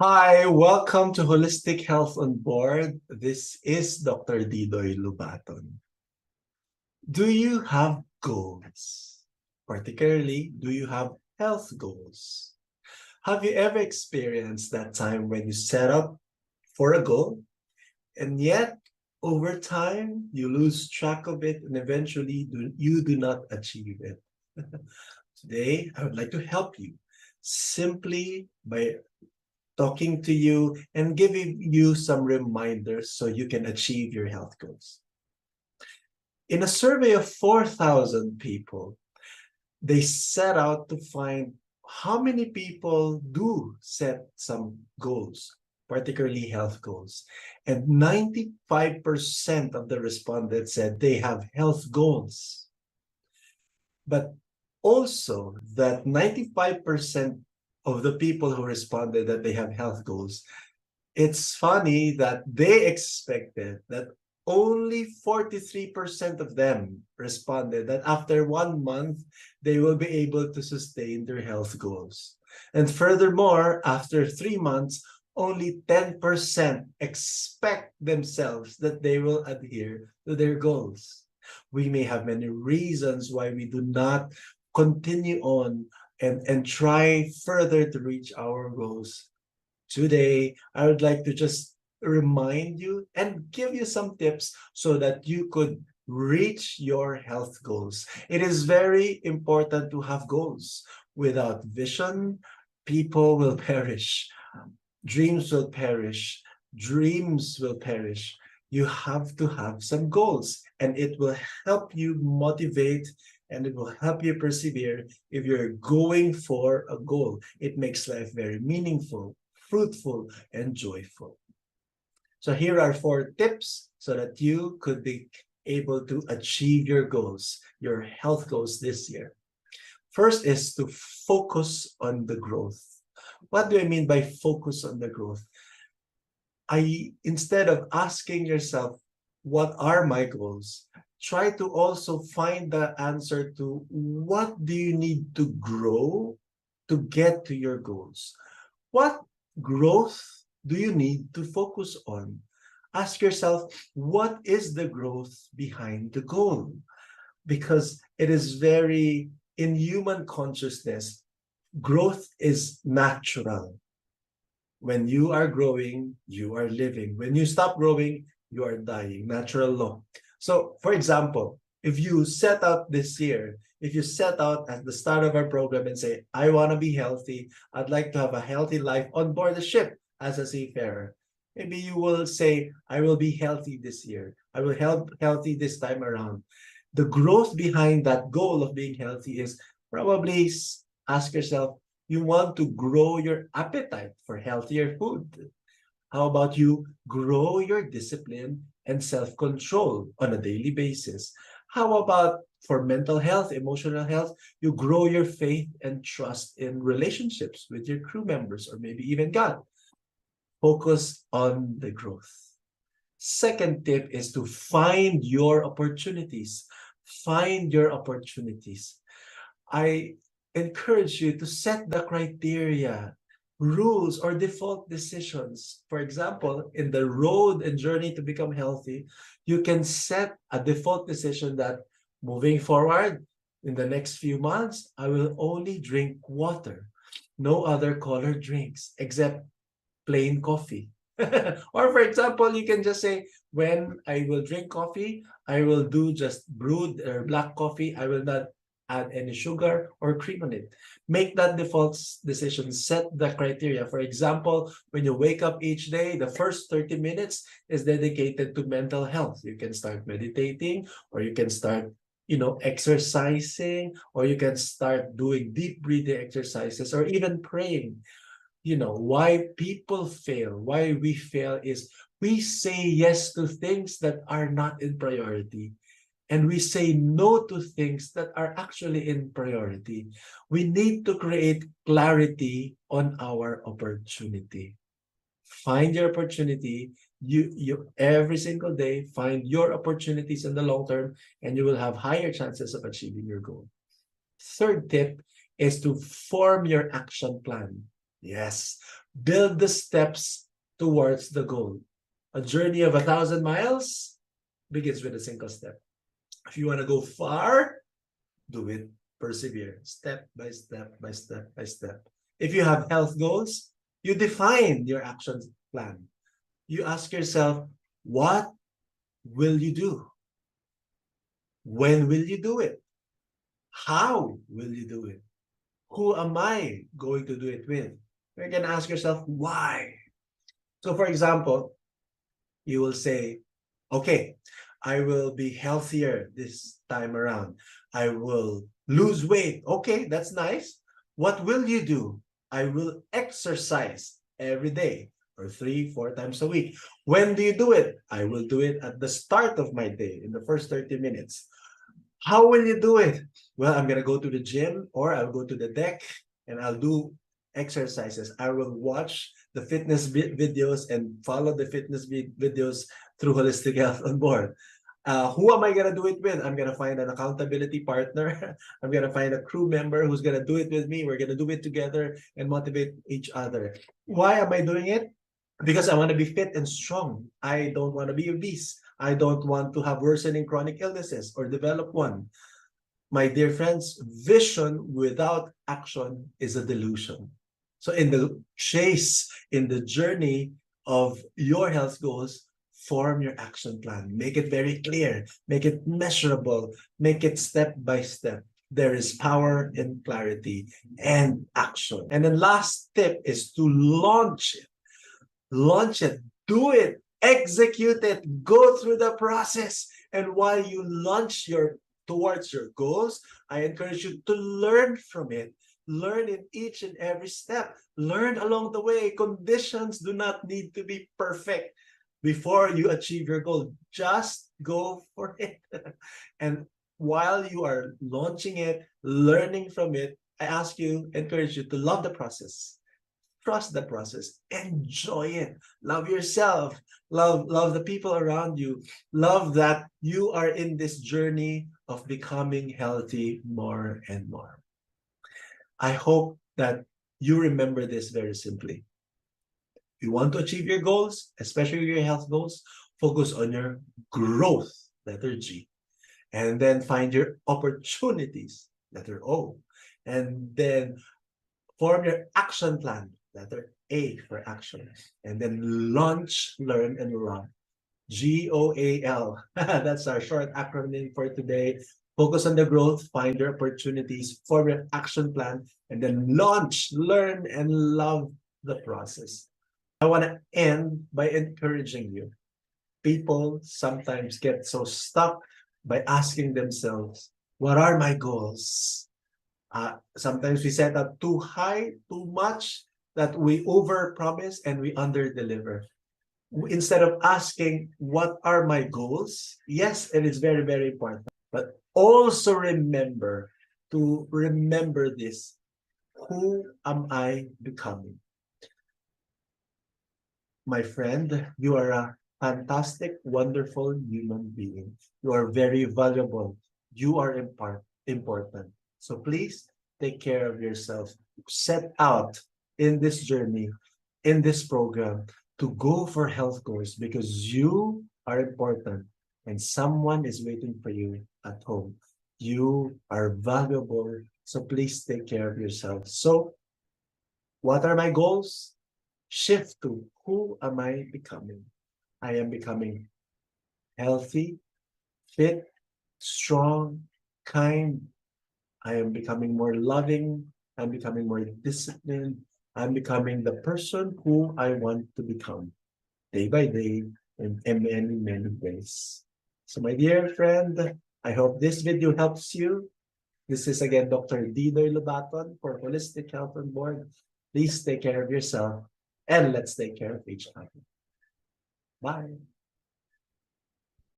Hi, welcome to Holistic Health on Board. This is Dr. Didoy Lubaton. Do you have goals? Particularly, do you have health goals? Have you ever experienced that time when you set up for a goal and yet over time you lose track of it and eventually you do not achieve it? Today, I would like to help you simply by talking to you and giving you some reminders so you can achieve your health goals. In a survey of 4,000 people, they set out to find how many people do set some goals, particularly health goals. And 95% of the respondents said they have health goals. But also that 95% of the people who responded that they have health goals, it's funny that they expected that only 43% of them responded that after 1 month, they will be able to sustain their health goals. And furthermore, after 3 months, only 10% expect themselves that they will adhere to their goals. We may have many reasons why we do not continue on and try further to reach our goals. Today, I would like to just remind you and give you some tips so that you could reach your health goals. It is very important to have goals. Without vision, people will perish. Dreams will perish. Dreams will perish. You have to have some goals, and it will help you motivate and it will help you persevere if you're going for a goal. It makes life very meaningful, fruitful, and joyful. So here are 4 tips so that you could be able to achieve your goals, your health goals this year. First is to focus on the growth. What do I mean by focus on the growth? Instead of asking yourself, what are my goals? Try to also find the answer to what do you need to grow to get to your goals? What growth do you need to focus on? Ask yourself, what is the growth behind the goal? Because it is very, in human consciousness, growth is natural. When you are growing, you are living. When you stop growing, you are dying. Natural law. So, for example, if you set out this year, if you set out at the start of our program and say, I want to be healthy, I'd like to have a healthy life on board the ship as a seafarer. Maybe you will say, I will be healthy this year. I will help healthy this time around. The growth behind that goal of being healthy is probably ask yourself, you want to grow your appetite for healthier food. How about you grow your discipline and self-control on a daily basis? How about for mental health, emotional health, you grow your faith and trust in relationships with your crew members or maybe even God? Focus on the growth. Second tip is to find your opportunities. Find your opportunities. I encourage you to set the criteria, rules, or default decisions. For example, in the road and journey to become healthy, you can set a default decision that moving forward in the next few months, I will only drink water, no other colored drinks except plain coffee. Or for example, you can just say, when I will drink coffee, I will do just brewed or black coffee. I will not add any sugar or cream on it. Make that default decision, set the criteria. For example, when you wake up each day, the first 30 minutes is dedicated to mental health. You can start meditating, or you can start exercising, or you can start doing deep breathing exercises, or even praying. Why people fail, why we fail is we say yes to things that are not in priority. And we say no to things that are actually in priority. We need to create clarity on our opportunity. Find your opportunity. You every single day, find your opportunities in the long term, and you will have higher chances of achieving your goal. Third tip is to form your action plan. Yes, Build the steps towards the goal. A journey of 1,000 miles begins with a single step. If you want to go far, do it. Persevere, step by step by step by step. If you have health goals, you define your action plan. You ask yourself, what will you do? When will you do it? How will you do it? Who am I going to do it with? You can ask yourself, why? So for example, you will say, okay, I will be healthier this time around. I will lose weight. Okay, that's nice. What will you do? I will exercise every day or 3-4 times a week. When do you do it? I will do it at the start of my day in the first 30 minutes. How will you do it? Well, I'm going to go to the gym or I'll go to the deck and I'll do exercises. I will watch the fitness videos and follow the fitness videos through Holistic Health on Board. Who am I going to do it with? I'm going to find an accountability partner. I'm going to find a crew member who's going to do it with me. We're going to do it together and motivate each other. Why am I doing it? Because I want to be fit and strong. I don't want to be obese. I don't want to have worsening chronic illnesses or develop one. My dear friends, vision without action is a delusion. So in the chase, in the journey of your health goals, form your action plan. Make it very clear. Make it measurable. Make it step by step. There is power in clarity and action. And the last tip is to launch it. Launch it. Do it. Execute it. Go through the process. And while you launch towards your goals, I encourage you to learn from it. Learn in each and every step. Learn along the way. Conditions do not need to be perfect before you achieve your goal. Just go for it. And while you are launching it, learning from it, I encourage you to love the process. Trust the process. Enjoy it. Love yourself. Love the people around you. Love that you are in this journey of becoming healthy more and more. I hope that you remember this very simply. If you want to achieve your goals, especially your health goals, focus on your growth, letter G. And then find your opportunities, letter O. And then form your action plan, letter A for action. And then launch, learn, and love. GOAL. That's our short acronym for today. Focus on the growth, find your opportunities, form your action plan, and then launch, learn, and love the process. I want to end by encouraging you. People sometimes get so stuck by asking themselves, what are my goals? Sometimes we set up too high, too much, that we overpromise and we underdeliver. Instead of asking, what are my goals? Yes, it is very, very important. But also remember this. Who am I becoming? My friend, you are a fantastic, wonderful human being. You are very valuable. You are important. So please take care of yourself. Set out in this journey, in this program, to go for health goals because you are important and someone is waiting for you at home. You are valuable. So please take care of yourself. So what are my goals? Shift to who am I becoming? I am becoming healthy, fit, strong, kind. I am becoming more loving. I'm becoming more disciplined. I'm becoming the person who I want to become day by day in many, many ways. So my dear friend, I hope this video helps you. This is again Dr. Didoy Lubaton for Holistic Health on Board. Please take care of yourself and let's take care of each other. Bye.